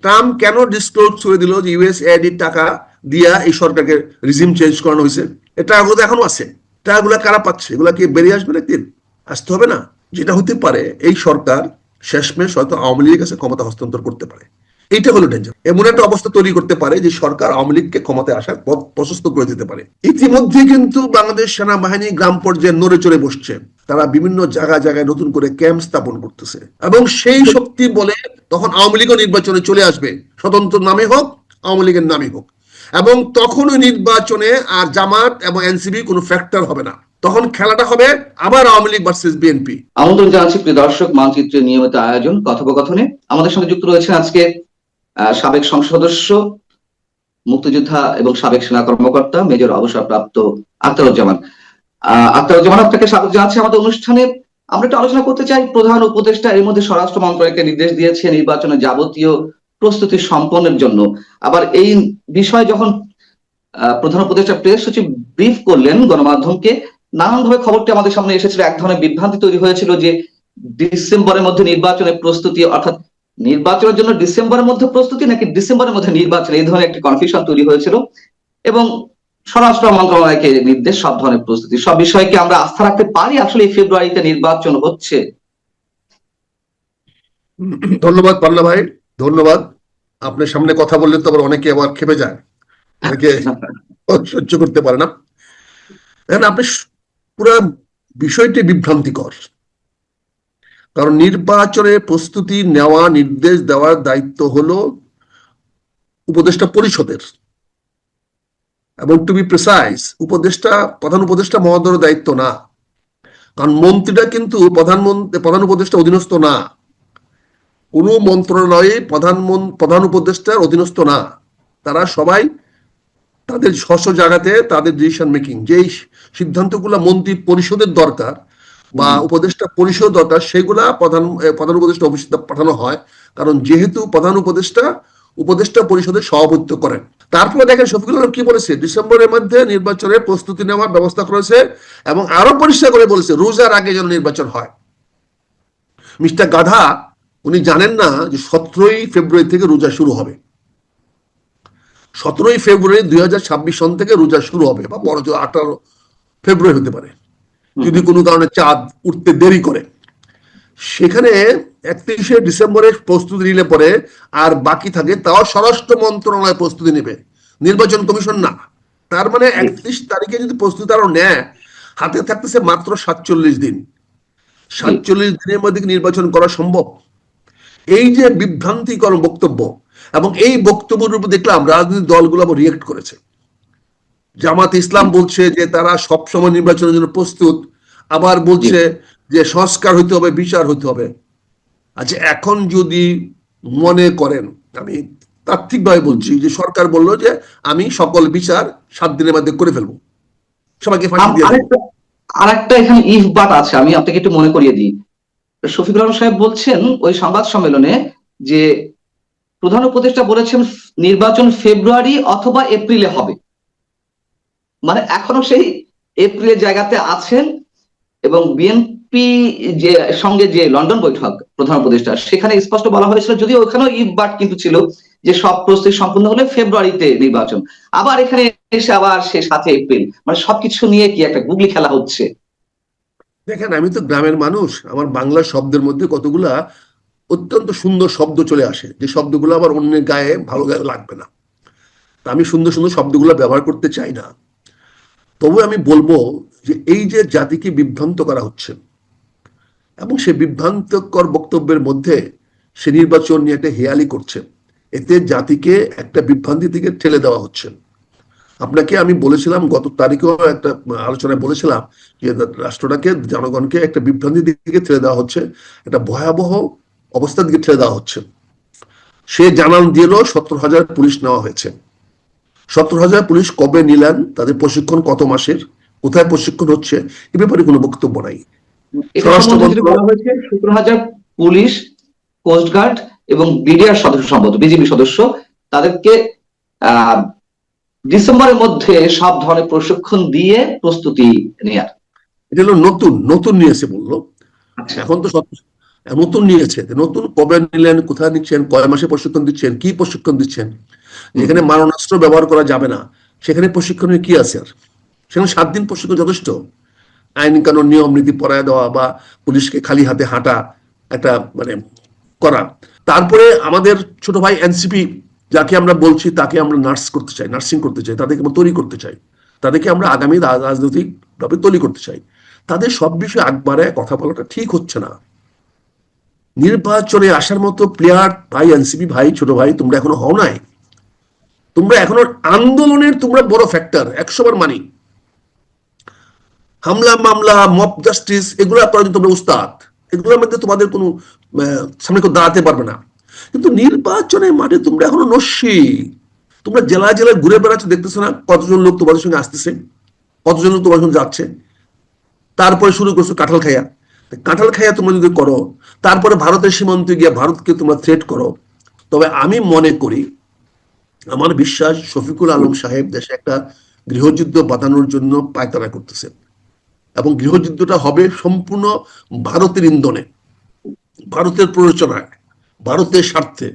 Trump কেন disclose করে দিল যে ইউএসএআইডির টাকা দিয়া এই সরকারকে রিজিম চেঞ্জ করানো হয়েছে? এই টাকাগুলো তো এখনো আছে। টাকাগুলো কারা পাচ্ছে? এগুলা কি বেরিয়ে আসবে একদিন? আসতে হবে না? যেটা হতে পারে এই সরকার শেষমেশ হয়তো আওয়ামী লীগের কাছে ক্ষমতা হস্তান্তর করতে পারে। এইটা হলো ডেঞ্জার। এমন একটা অবস্থা তৈরি করতে পারে যে সরকার আওয়ামী লীগকে ক্ষমতায় আসার পথ প্রশস্ত করে দিতে পারে। ইতিমধ্যে কিন্তু বাংলাদেশ সেনাবাহিনী গ্রাম পর্যায়ে নড়ে চড়ে বসছে। তারা বিভিন্ন জায়গায় জায়গায় নতুন করে ক্যাম্প স্থাপন করতেছে এবং সেই শক্তি বলে তখন আওয়ামী লীগও নির্বাচনে চলে আসবে, স্বতন্ত্র নামে হোক, আওয়ামী লীগের নামে হোক। এবং তখন ওই নির্বাচনে আর জামাত এবং এনসিপি কোনো ফ্যাক্টর হবে না। তখন খেলাটা হবে আবার আওয়ামী লীগ ভার্সেস বিএনপি। আমন্ত্রণ জানাচ্ছি প্রিয় দর্শক, মানচিত্রের নিয়মিত আয়োজন কথোপকথনে। আমাদের সঙ্গে যুক্ত রয়েছেন আজকে সাবেক সংসদ সদস্য, মুক্তিযোদ্ধা এবং সাবেক সেনা কর্মকর্তা মেজর অবসরপ্রাপ্ত আখতারুজ্জামান। আখতারুজ্জামান, আপনাকে স্বাগত জানাচ্ছি আমাদের অনুষ্ঠানে। আমরা একটু আলোচনা করতে চাই, প্রধান উপদেষ্টা এর মধ্যে স্বরাষ্ট্র মন্ত্রণালয়কে নির্দেশ দিয়েছে নির্বাচনের যাবতীয় প্রস্তুতি সম্পন্নের জন্য। আবার এই বিষয়ে যখন প্রধান উপদেষ্টা প্রেস সচিব ব্রিফ করলেন গণমাধ্যমকে, নানানভাবে খবরটি আমাদের সামনে এসেছিল। এক ধরনের বিভ্রান্তি তৈরি হয়েছিল যে ডিসেম্বরের মধ্যে নির্বাচনের প্রস্তুতি, অর্থাৎ নির্বাচনের জন্য ডিসেম্বরের মধ্যে প্রস্তুতি নাকি ডিসেম্বরের মধ্যে নির্বাচন, এই ধরনের একটি কনফিউশন তৈরি হয়েছিল। এবং স্বরাষ্ট্র মন্ত্রণালয়কে নির্দেশ সব ধরনের প্রস্তুতি। সব বিষয়কে আমরা আস্থা রাখতে পারি আসলে এই ফেব্রুয়ারিতে নির্বাচন হচ্ছে? ধন্যবাদ পান্না ভাই, ধন্যবাদ। আপনার সামনে কথা বললে তো আবার অনেকে আবার খেপে যায়, অনেকে সহ্য করতে পারে না। আপনি পুরো বিষয়টি বিভ্রান্তিকর। কারণ নির্বাচনে প্রস্তুতি নেওয়া, নির্দেশ দেওয়ার দায়িত্ব হলো উপদেষ্টা পরিষদের, এবং টু বি প্রিসাইজ উপদেষ্টা, প্রধান উপদেষ্টা মহোদয়ের দায়িত্ব না। কারণ মন্ত্রীরা কিন্তু প্রধান উপদেষ্টা অধীনস্থ না। কোন মন্ত্রণালয়ে প্রধান উপদেষ্টার অধীনস্থ না। তারা সবাই তাদের স্ব জায়গাতে তাদের ডিসিশন মেকিং, যেই সিদ্ধান্তগুলো মন্ত্রী পরিষদের দরকার বা উপদেষ্টা পরিষদ দরকার, সেগুলা প্রধান উপদেষ্টা অফিসে পাঠানো হয়। কারণ যেহেতু প্রধান উপদেষ্টা পরিষদের সভাপতিত্ব করেন। তারপরে দেখেন শফিকুল আলম কি বলেছে, ডিসেম্বরের মধ্যে নির্বাচনের প্রস্তুতি নেওয়ার ব্যবস্থা করেছে এবং আরো পরিষ্কার করে বলেছে রোজার আগে যেন নির্বাচন হয়। মিস্টার গাধা উনি জানেন না যে 17ই ফেব্রুয়ারি থেকে রোজা শুরু হবে। 17ই ফেব্রুয়ারি 2026 সন থেকে রোজা শুরু হবে, বা বড় 18 ফেব্রুয়ারি হতে পারে যদি কোনো কারণে চাঁদ উঠতে দেরি করে। সেখানে 31শে ডিসেম্বরের প্রস্তুতি নিলে পরে আর বাকি থাকে, তাও স্বরাষ্ট্র মন্ত্রণালয় প্রস্তুতি নেবে, নির্বাচন কমিশন না। তার মানে 31 তারিখে যদি প্রস্তুতি আরো নেয়, হাতে থাকতেছে মাত্র 47 দিন। 47 দিনের মধ্যে নির্বাচন করা সম্ভব? এই যে বিভ্রান্তিকর বক্তব্য, এবং এই বক্তব্যের উপর দেখলাম রাজনৈতিক দলগুলো রিয়েক্ট করেছে। জামাত ইসলাম বলছে যে তারা সবসময় নির্বাচনের জন্য প্রস্তুত, আবার বলছে যে সংস্কার হইতে হবে, বিচার হইতে হবে। আচ্ছা, এখন যদি মনে করেন, আমি তাত্ত্বিকভাবে বলছি যে সরকার বললো যে আমি সকল বিচার 7 দিনের মধ্যে করে ফেলবো, সবাইকে ফাঁসি দিয়ে দেবো। আরেকটা এখানে ইফ বাট আছে, আমি আপনাকে একটু মনে করিয়ে দিই। শফিকুল আলম সাহেব বলছেন ওই সংবাদ সম্মেলনে যে প্রধান উপদেষ্টা বলেছেন নির্বাচন ফেব্রুয়ারি অথবা এপ্রিলে হবে। মানে এখনো সেই এপ্রিলের জায়গাতে আছেন। এবং বিএনপি যে সঙ্গে যে লন্ডন বৈঠক প্রধান উপদেষ্টা, সেখানে স্পষ্ট বলা হয়েছিল, যদিও ওখানেও ইফ বাট কিন্তু ছিল, যে সব প্রস্তুতি সম্পূর্ণ হলে ফেব্রুয়ারিতে নির্বাচন। আবার এখানে এসে আবার সে 7 এপ্রিল, মানে সবকিছু নিয়ে কি একটা গুগলি খেলা হচ্ছে? দেখেন, আমি তো গ্রামের মানুষ, আমার বাংলা শব্দের মধ্যে কতগুলা অত্যন্ত সুন্দর শব্দ চলে আসে, যে শব্দগুলো আবার অন্যের গায়ে ভালো গায়ে লাগবে না। তা আমি সুন্দর সুন্দর শব্দগুলো ব্যবহার করতে চাই না। তবু আমি বলবো যে এই যে জাতিকে বিভ্রান্ত করা হচ্ছে, এবং সে বিভ্রান্তকর বক্তব্যের মধ্যে সে নির্বাচন নিয়ে একটা হেয়ালি করছে, এতে জাতিকে একটা বিভ্রান্তি থেকে ঠেলে দেওয়া হচ্ছে। আপনাকে আমি বলেছিলাম, গত তারিখেও একটা আলোচনায় বলেছিলাম যে রাষ্ট্রটাকে, জনগণকে একটা বিভ্রান্তির দিকে ঠেলে দেওয়া হচ্ছে, একটা ভয়াবহ অবস্থার দিকে ঠেলে দেওয়া হচ্ছে। সে জানান দিল 17,000 পুলিশ নেওয়া হয়েছে। 17,000 পুলিশ কবে নিলেন, তাদের প্রশিক্ষণ কত মাসের, কোথায় প্রশিক্ষণ হচ্ছে, এ ব্যাপারে কোনো বক্তব্য নাই। 17,000 পুলিশ, কোস্টগার্ড এবং বিডিআর সদস্য, সম্ভবত বিজিবি সদস্য, তাদেরকে ডিসেম্বরের মধ্যে সব ধরনের প্রশিক্ষণ দিয়ে প্রস্তুতি নেয়ার। এটা হলো নতুন নিয়েছে বললো। এখন তো নতুন নিয়েছে, নতুন কবে নিলেন, কোথায় নিচ্ছেন, কয় মাসে প্রশিক্ষণ দিচ্ছেন, কি প্রশিক্ষণ দিচ্ছেন? যেখানে মারণাস্ত্র ব্যবহার করা যাবে না সেখানে প্রশিক্ষণের কি আছে? আর সেখানে 7 দিন প্রশিক্ষণ যথেষ্ট। আইন কানুন নিয়ম নীতি পড়ায় দেওয়া বা পুলিশকে খালি হাতে হাঁটা একটা মানে করা। তারপরে আমাদের ছোট ভাই এনসিপি যাকে আমরা বলছি তাকে আমরা করতে চাই, নার্সিং করতে চাই, তাদেরকে আমরা তৈরি করতে চাই, তাদেরকে আমরা আগামী রাজনৈতিক ভাবে তৈরি করতে চাই। তাদের সব বিষয়ে একবারে কথা বলাটা ঠিক হচ্ছে না। নির্বাচনে আসার মতো প্লেয়ার ভাই এনসিপি ভাই, ছোট ভাই, তোমরা এখনো হও নাই। তোমরা এখনো আন্দোলনের তোমরা বড় ফ্যাক্টর, 100 বার মানি। হামলা মামলা মব জাস্টিস এগুলো করার তোমরা উস্তাদ, এগুলোর মধ্যে তোমাদের কোনো সামনে কেউ দাঁড়াতে পারবে না। কিন্তু নির্বাচনের মাঠে তোমরা এখনো নস্যি। তোমরা জেলায় জেলায় ঘুরে বেড়াচ্ছ, দেখতেছো না কতজন লোক তোমাদের সঙ্গে আসতেছে, কতজন লোক তোমার সঙ্গে যাচ্ছে। তারপরে শুরু করছো কাঁঠাল খাইয়া। কাঁঠাল খাইয়া তোমরা যদি করো, তারপরে ভারতের সীমান্তে গিয়ে ভারতকে তোমরা থ্রেট করো, তবে আমি মনে করি, আমার বিশ্বাস শফিকুল আলম সাহেব দেশে একটা গৃহযুদ্ধ বাঁধানোর জন্য পায়তারা করতেছেন, এবং গৃহযুদ্ধটা হবে সম্পূর্ণ ভারতের ইন্ধনে, ভারতের প্ররোচনায়, ভারতের স্বার্থে।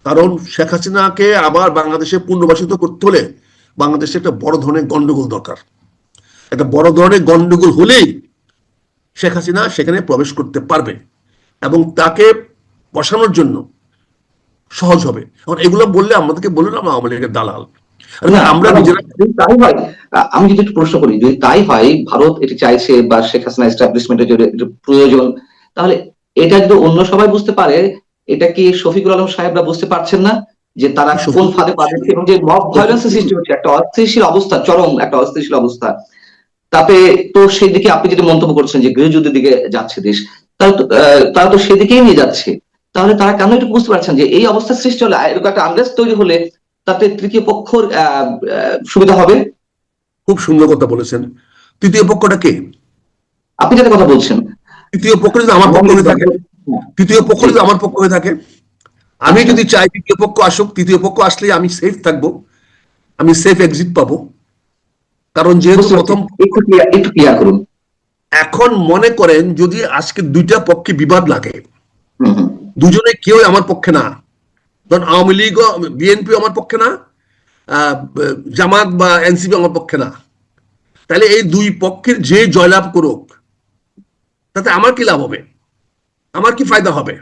কারণ শেখ হাসিনাকে আবার বাংলাদেশে পুনর্বাসিত করতে হলে বাংলাদেশে একটা বড় ধরনের গন্ডগোল দরকার। একটা বড় ধরনের গন্ডগোল হলেই শেখ হাসিনা সেখানে প্রবেশ করতে পারবে এবং তাকে বসানোর জন্য সহজ হবে। এখন এগুলো বললে আমাদেরকে বললেন আমরা আওয়ামী লীগের দালাল। আমরা নিজেরা তাই হয়। আমি যদি একটু প্রশ্ন করি, যদি তাই হয়, ভারত এটি চাইছে বা শেখ হাসিনা এস্টাবলিশমেন্টের জন্য প্রয়োজন, তাহলে এটা যদি অন্য সবাই বুঝতে পারে, এটা কি শফিকুল আলম সাহেবরা বুঝতে পারছেন না যে তারা কোন ফাঁদে পা দিচ্ছে এবং যে মব ভায়োলেন্স সৃষ্টি হচ্ছে, একটা অস্থিতিশীল অবস্থা, চরম একটা অস্থিতিশীল অবস্থা। তাতে তো সেই দিকে আপনি যেটা মন্তব্য করছেন যে গৃহযুদ্ধের দিকে যাচ্ছে দেশ, তারা তো সেদিকেই নিয়ে যাচ্ছে। তাহলে তারা কেন এটা বুঝতে পারছেন যে এই অবস্থা সৃষ্টি হলে, এরকম একটা আনরেস্ট তৈরি হলে তাতে তৃতীয় পক্ষর সুবিধা হবে? খুব সুন্দর কথা বলেছেন। তৃতীয় পক্ষটা কে? আপনি যেটা কথা বলছেন, তৃতীয় পক্ষ যদি আমার পক্ষ হয়ে থাকে, তৃতীয় পক্ষ যদি আমার পক্ষ হয়ে থাকে, আমি যদি চাই তৃতীয় পক্ষ আসুক, তৃতীয় পক্ষ আসলে আমি সেফ থাকবো, আমি সেফ এক্সিট পাবো। কারণ যেহেতু প্রথম, একটু ক্লিয়ার করুন। এখন মনে করেন যদি আজকে দুইটা পক্ষে বিবাদ লাগে, দুজনে কেউ আমার পক্ষে না, ধরুন আওয়ামী লীগ বিএনপি আমার পক্ষে না, জামাত বা এনসিপি আমার পক্ষে না, তাহলে এই দুই পক্ষের যে জয়লাভ করুক তাতে আমার কি লাভ হবে, আমার কি ফায়দা হবে?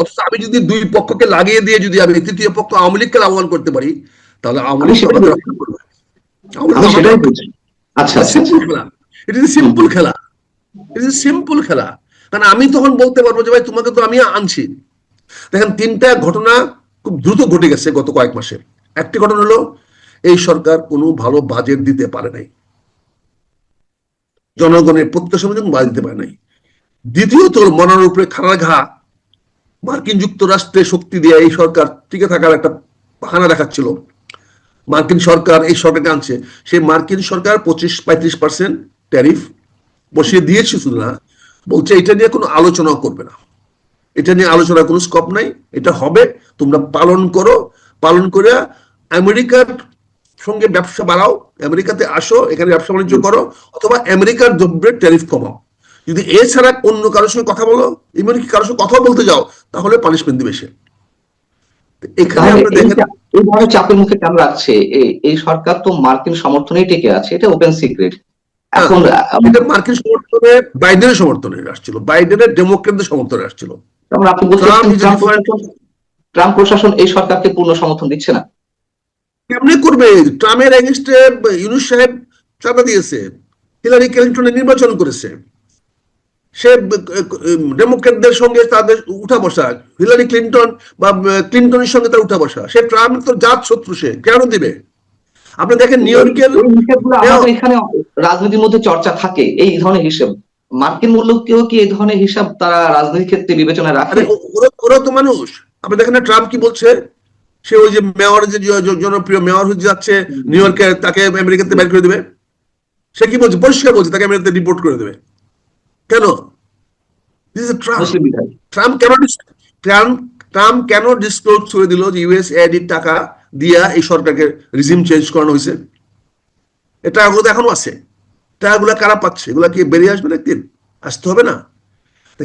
অথচ আমি যদি দুই পক্ষকে লাগিয়ে দিয়ে যদি আমি তৃতীয় পক্ষ আওয়ামী লীগকে লাভবান করতে পারি, তাহলে আওয়ামী লীগ আমাদের রক্ষা করবে। সিম্পল খেলা, সিম্পল খেলা। কারণ আমি তখন বলতে পারবো যে ভাই তোমাকে তো আমি আনছি। দেখেন 3টা ঘটনা খুব দ্রুত ঘটে গেছে গত কয়েক মাসে। একটি ঘটনা হলো এই সরকার কোনো ভালো বাজেট দিতে পারে নাই, জনগণের প্রত্যাশা মতো বাজেট দিতে পারে নাই। দ্বিতীয়ত মনের উপরে খাড়া ঘা, মার্কিন যুক্তরাষ্ট্রে শক্তি দিয়ে এই সরকার টিকে থাকার একটা বাহানা দেখাচ্ছিল। মার্কিন সরকার এই সরকারকে আনছে, সেই মার্কিন সরকার 25-35% ট্যারিফ বসিয়ে দিয়েছে, শুধু না বলছে এটা নিয়ে কোনো আলোচনা করবে না, এটা নিয়ে আলোচনার কোনো স্কোপ নাই, এটা হবে, তোমরা পালন করো, পালন করে আমেরিকার সঙ্গে ব্যবসা বাড়াও, আমেরিকাতে আসো, এখানে ব্যবসা বাণিজ্য করো, অথবা আমেরিকার দ্রব্যের ট্যারিফ কমাও। যদি এছাড়া অন্য কারোর সঙ্গে কথা বলো, এমনকি কারোর সঙ্গে কথা বলতে যাও, তাহলে পানিশমেন্ট দিবে সে। এখানে আমরা দেখেন এই ধরনের চাপের মুখে কেন রাখছে এই সরকার? তো মার্কিন সমর্থনেই টিকে আছে, এটা ওপেন সিক্রেট। এখন এটা মার্কিন সমর্থনে, বাইডেনের সমর্থনে আসছিল, বাইডেনের ডেমোক্রেটদের সমর্থনে আসছিল। আপনি বলছেন ট্রাম্প প্রশাসন এই সরকারকে পূর্ণ সমর্থন দিচ্ছে না? কেমনে করবে? ট্রাম্পের এগেইনস্টে ইউনূস সাহেব চাঁদা দিয়েছে, হিলারি ক্লিনটনের নির্বাচন করেছে, সে ডেমোক্রেটদের সঙ্গে তাদের উঠা বসা, হিলারি ক্লিনটন বা ক্লিনটনের সঙ্গে তার উঠা বসা। সে ট্রাম্প তো জাত শত্রু, সে কেন দিবে? আপনি দেখেন নিউ ইয়র্কের এখানে রাজনীতির মধ্যে চর্চা থাকে এই ধরনের হিসেব, মার্কিন মূল্যকেও কি এই ধরনের হিসাব তারা রাজনীতির ক্ষেত্রে বিবেচনায় রাখে? ওরা তো মানুষ। আপনি দেখেন না ট্রাম্প কি বলছে, সে ওই যে মেয়র, যে জনপ্রিয় মেয়র হয়ে যাচ্ছে নিউ ইয়র্কে, তাকে আমেরিকাতে বের করে দেবে। সে কি বলছে? পরিষ্কার বলছে তাকে আমেরিকাতে ডিপোর্ট করে দেবে। কেন? ট্রাম্প কেন ডিসক্লোজ করে দিল যে ইউএসএইড টাকা দিয়া এই সরকারকে রিজিম চেঞ্জ করানো হয়েছে? এই টাকাগুলো তো এখনো আছে। টাকাগুলো কারা পাচ্ছে? এগুলা কি বেরিয়ে আসবে একদিন? আসতে হবে না?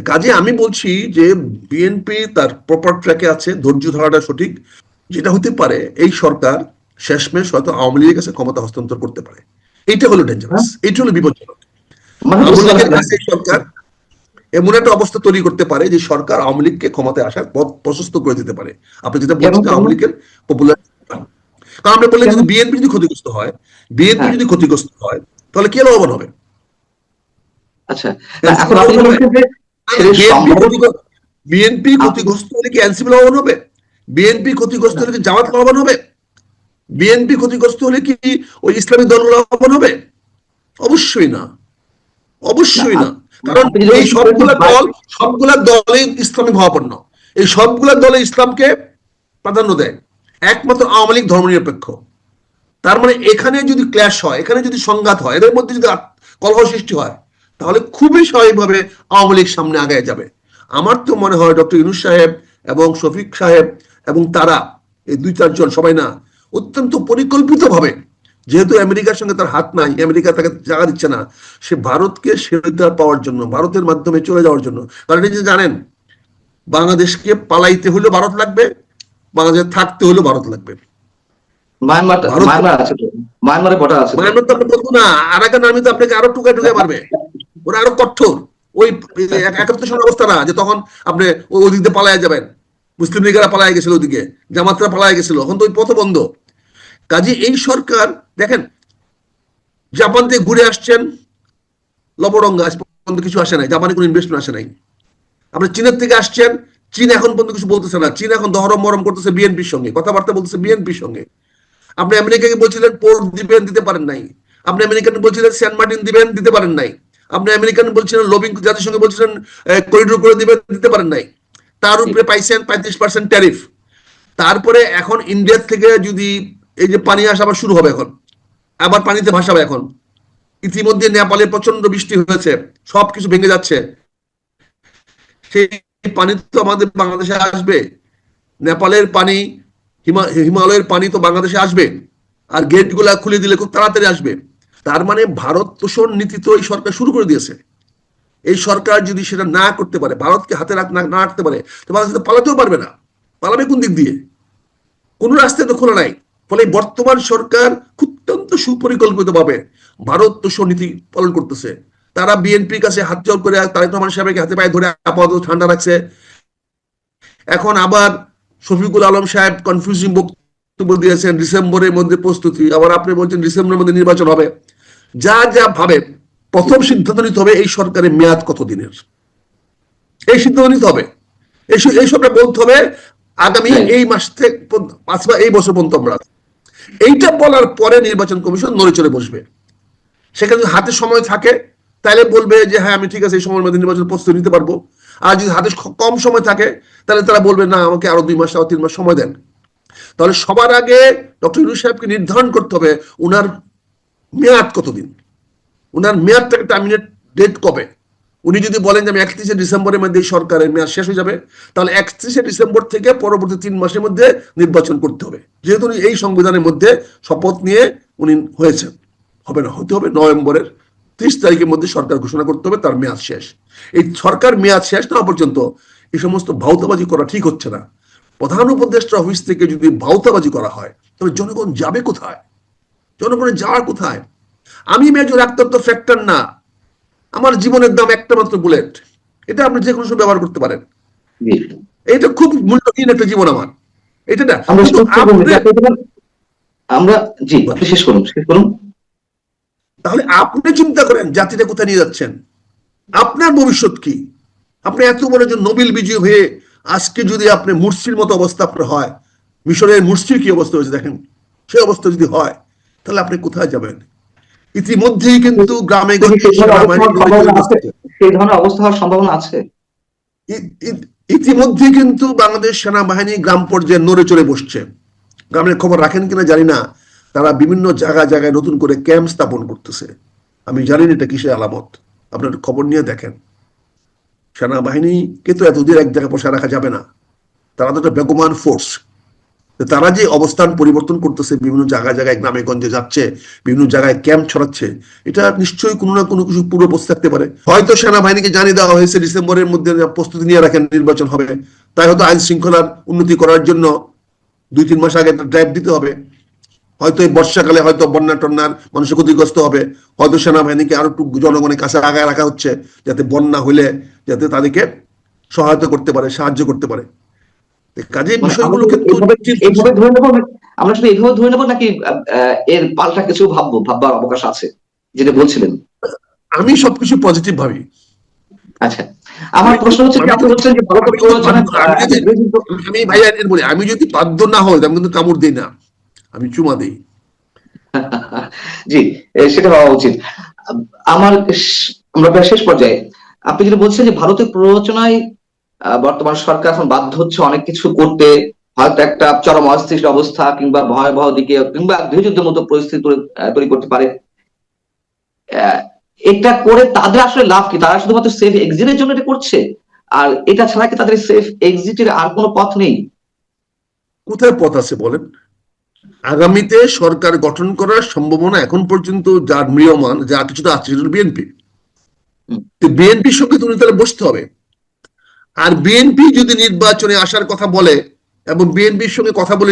কাজে আমি বলছি যে বিএনপি তার প্রপার ট্র্যাকে আছে, ধৈর্য ধরাটা সঠিক। যেটা হতে পারে এই সরকার শেষমেশ হয়তো আওয়ামী লীগের কাছে ক্ষমতা হস্তান্তর করতে পারে। এইটা হলো ডেঞ্জারাস, এইটা হলো বিপজ্জনক। মানে আওয়ামী বুঝতে লীগের পারছি না। কাছে এই সরকার এমন একটা অবস্থা তৈরি করতে পারে যে সরকার আওয়ামী লীগকে ক্ষমতায় আসার পথ প্রশস্ত করে দিতে পারে। আপনি যেটা কেন বলছেন কেন? আওয়ামী লীগের পপুলার, কারণ আপনি বললেন কেন? যদি বিএনপি যদি ক্ষতিগ্রস্ত হয়, বিএনপি হ্যাঁ, যদি ক্ষতিগ্রস্ত হয় তাহলে কে লাভবান হবে? আচ্ছা। না, এনসিপি এখন আপনি লাভবান হবে? বলছেন যে সেটা সম্ভব। বিএনপি ক্ষতিগ্রস্ত হলে কি এনসিপি লাভবান হবে? বিএনপি ক্ষতিগ্রস্ত হলে কি জামাত লাভবান হবে? বিএনপি ক্ষতিগ্রস্ত হলে কি ওই ইসলামী দলগুলো লাভবান হবে? অবশ্যই না, না, অবশ্যই না। কারণ আপনি যদি এই বলছেন সবগুলা দলে ইসলামী ভাবাপন্ন, এই সবগুলা দলে ইসলামকে প্রাধান্য দেয়। একমাত্র আওয়ামী লীগ ধর্মনিরপেক্ষ। তার মানে এখানে যদি ক্ল্যাশ হয়, এখানে যদি সংঘাত হয়, এদের মধ্যে যদি কলহ সৃষ্টি হয়, তাহলে খুবই স্বাভাবিকভাবে আওয়ামী লীগ সামনে আগায় যাবে। আমার তো মনে হয় ডক্টর ইউনূস সাহেব এবং শফিক সাহেব এবং তারা এই 2-4 জন সবাই না, অত্যন্ত পরিকল্পিতভাবে, যেহেতু আমেরিকার সঙ্গে তার হাত নাই, আমেরিকা তাকে জায়গা দিচ্ছে না, সে ভারতকে শেল্টার পাওয়ার জন্য, ভারতের মাধ্যমে চলে যাওয়ার জন্য। কারণ এই যে জানেন, বাংলাদেশকে পালাইতে হলে ভারত লাগবে, বাংলাদেশে থাকতে হলে ভারত লাগবে। মায়ানমার, ভারত, মায়ানমার আছে তো, মায়ানমারে বর্ডার আছে তো। মায়ানমার তো আমরা বলবো না, আরাকান আর্মি তো আপনাকে আরো টুকায় টুকায় মারবে, ওরা আরো কঠোর। ওই 71 অবস্থা না যে তখন আপনি ওই দিক দিয়ে পালায় যাবেন, মুসলিম লীগেরা পালায় গেছিল, ওদিকে জামাতরা পালায় গেছিল, এখন তো ওই পথ বন্ধ। কাজে এই সরকার দেখেন, জাপান থেকে ঘুরে আসছেন লবডঙ্গা, আজ পর্যন্ত কিছু আসে নাই, জাপানে কোনো ইনভেস্টমেন্ট আসে নাই। আপনি চীনের থেকে আসছেন, চীন এখন পর্যন্ত কিছু বলতেছে না, চীন এখন দহরম মরম করতেছে বিএনপির সঙ্গে, কথাবার্তা বলতেছে বিএনপির সঙ্গে। আপনি আমেরিকাকে বলছিলেন পোর্ট দিবেন, দিতে পারেন নাই। আপনি আমেরিকান বলছিলেন সেন্ট মার্টিন দিবেন, দিতে পারেন নাই। আপনি আমেরিকান বলছিলেন লবিং জাতিসংঘে বলছিলেন করিডোর করে দিবেন, দিতে পারেন নাই। তার উপরে পাইছেন 35% ট্যারিফ। তারপরে এখন ইন্ডিয়া থেকে যদি এই যে পানি আসা আবার শুরু হবে, এখন আবার পানিতে ভাসাবে। এখন ইতিমধ্যে নেপালে প্রচন্ড বৃষ্টি হয়েছে, সবকিছু ভেঙে যাচ্ছে, সেই পানি তো আমাদের বাংলাদেশে আসবে। নেপালের পানি, হিমালয়ের পানি তো বাংলাদেশে আসবে, আর গেট গুলা খুলে দিলে খুব তাড়াতাড়ি আসবে। তার মানে ভারত তোষণ নীতি তো এই সরকার শুরু করে দিয়েছে। এই সরকার যদি সেটা না করতে পারে, ভারতকে হাতে না রাখতে পারে, তো বাংলাদেশ পালাতেও পারবে না। পালাবে কোন দিক দিয়ে? কোন রাস্তায় তো খোলা নাই। ফলে বর্তমান সরকার অত্যন্ত সুপরিকল্পিত ভাবে ভারত তোষণ নীতি পালন করতেছে। তারা বিএনপির কাছে হাত জোর করে তারেক রহমান সাহেবকে হাতে পায়ে ধরে আপাতত ঠান্ডা রাখছে। এখন আবার শফিকুল আলম সাহেব কনফিউজিং বক্তব্য দিয়েছেন, ডিসেম্বরের মধ্যে প্রস্তুতি, আবার আপনি বলছেন ডিসেম্বরের মধ্যে নির্বাচন হবে। যা যা ভাবে, প্রথম সিদ্ধান্ত নিতে হবে এই সরকারের মেয়াদ কতদিনের, এই সিদ্ধান্ত নিতে হবে। এইসবটা বলতে হবে আগামী এই মাস থেকে অথবা এই বছর পর্যন্ত আমরা, এইটা বলার পরে নির্বাচন কমিশন নড়ে চড়ে বসবে। সেখানে যদি হাতে সময় থাকে তাহলে বলবে যে হ্যাঁ আমি ঠিক আছে এই সময়ের মধ্যে নির্বাচন প্রস্তুতি নিতে পারবো। আর যদি হাতে কম সময় থাকে তাহলে তারা বলবে না আমাকে আরো 2 মাস আরো 3 মাস সময় দেন। তাহলে সবার আগে ডক্টর ইউনূস সাহেবকে নির্ধারণ করতে হবে উনার মেয়াদ কতদিন, উনার মেয়াদটাকে টার্মিনেট ডেট কবে। উনি যদি বলেন যে আমি 31শে ডিসেম্বরের মধ্যে সরকারের মেয়াদ শেষ হয়ে যাবে, তাহলে 31শে ডিসেম্বর থেকে পরবর্তী 3 মাসের মধ্যে নির্বাচন করতে হবে। যেহেতু উনি এই সংবিধানের মধ্যে শপথ নিয়ে উনি হয়েছেন, হবে না, হতে হবে নভেম্বরের 30 তারিখের মধ্যে সরকার ঘোষণা করতে হবে তার মেয়াদ শেষ। এই সরকার মেয়াদ শেষ না পর্যন্ত এই সমস্ত ভাউতাবাজি করা ঠিক হচ্ছে না। প্রধান উপদেষ্টা অফিস থেকে যদি ভাউতাবাজি করা হয় তাহলে জনগণ যাবে কোথায়? জনগণের যাওয়ার কোথায়? আমি মেজর আক্তার তো ফ্যাক্টর না, আমার জীবনের দাম একটা মাত্র বুলেট, এটা আপনি যে কোনো সময় ব্যবহার করতে পারেন। এটা খুব মূল্যহীন একটা জীবন আমার, এটা না। কিন্তু আমরা জি, আপনি শেষ করুন, শেষ করুন। তাহলে আপনি চিন্তা করেন জাতিটা কোথায় নিয়ে যাচ্ছেন, আপনার ভবিষ্যৎ কি? আপনি এত বড় একজন নোবেল বিজয়ী হয়ে আজকে যদি আপনি মুরসির মতো অবস্থা আপনার হয়, মিশরের মুরসির কি অবস্থা হয়েছে দেখেন, সেই অবস্থা যদি হয় তাহলে আপনি কোথায় যাবেন? ইতিমধ্যেই কিন্তু গ্রামে গঞ্জে সেই ধরনের অবস্থা হওয়ার সম্ভাবনা আছে। ইতিমধ্যে কিন্তু বাংলাদেশ সেনাবাহিনী গ্রাম পর্যায়ে নড়ে চড়ে বসছে। গ্রামের খবর রাখেন কিনা জানি না, তারা বিভিন্ন জায়গায় জায়গায় নতুন করে ক্যাম্প স্থাপন করতেছে। আমি জানি না এটা কিসের আলামত, আপনার খবর নিয়ে দেখেন। সেনাবাহিনীকে তো এতদিন এক জায়গায় বসে রাখা যাবে না, তারা তো একটা বেগমান ফোর্স। তারা যে অবস্থান পরিবর্তন করতেছে, বিভিন্ন জায়গায় জায়গায় গ্রামে গঞ্জে যাচ্ছে, বিভিন্ন জায়গায় ক্যাম্প ছড়াচ্ছে, এটা নিশ্চয়ই কোনো না কোনো কিছু পূর্বপোষ থাকতে পারে। হয়তো সেনাবাহিনীকে জানিয়ে দেওয়া হয়েছে ডিসেম্বরের মধ্যে প্রস্তুতি নিয়ে রাখেন, নির্বাচন হবে, তাই হয়তো আইন শৃঙ্খলার উন্নতি করার জন্য 2-3 মাস আগে একটা ড্রাইভ দিতে হবে। হয়তো এই বর্ষাকালে হয়তো বন্যা টন্যার মানুষের ক্ষতিগ্রস্ত হবে, হয়তো সেনাবাহিনীকে আরো একটু জনগণের কাছে আগায় রাখা হচ্ছে, যাতে বন্যা হলে যাতে তাদেরকে সহায়তা করতে পারে, সাহায্য করতে পারে। কাজে মানে বিষয়গুলো কিন্তু এইভাবে ধরে নেবো, আমরা শুধু এইভাবে ধরে নেবো নাকি এর পাল্টা কিছু ভাববার অবকাশ আছে, যেটা বলছিলেন? আমি সবকিছু পজিটিভ ভাবি। আচ্ছা, আমার প্রশ্ন হচ্ছে যে আপনি বলছেন যে ভারতের প্ররোচনায় আমি ভাইয়া বলি, আমি যদি বাধ্য না হই আমি কিন্তু কামড় দিই না, আমি চুমা দিই। জি, সেটা হওয়া উচিত। আমার আমরা প্রায় শেষ পর্যায়ে। আপনি যেটা বলছেন যে ভারতের প্ররোচনায় বর্তমান সরকার এখন বাধ্য হচ্ছে অনেক কিছু করতে, হয়তো একটা চরম অস্থিতিশীল অবস্থা কিংবা ভয়াবহ দিকে কিংবা গৃহযুদ্ধের মতো পরিস্থিতি তৈরি করতে পারে। আহ, এটা করে তাদের আসলে লাভ কি? তারা শুধুমাত্র সেফ এক্সিটের জন্য এটা করছে, আর এটা ছাড়া কি তাদের সেফ এক্সিটের আর কোনো পথ নেই? কোথায় পথ আছে বলেন? আগামীতে সরকার গঠন করার সম্ভাবনা এখন পর্যন্ত যা ম্রিয়মান, যা কিছুটা আছে সেটা বিএনপি। বিএনপির সঙ্গে তুমি তাহলে বসতে হবে। আর বিএনপি যদি নির্বাচনে আসার কথা বলে এবং বিএনপির সঙ্গে কথা বলে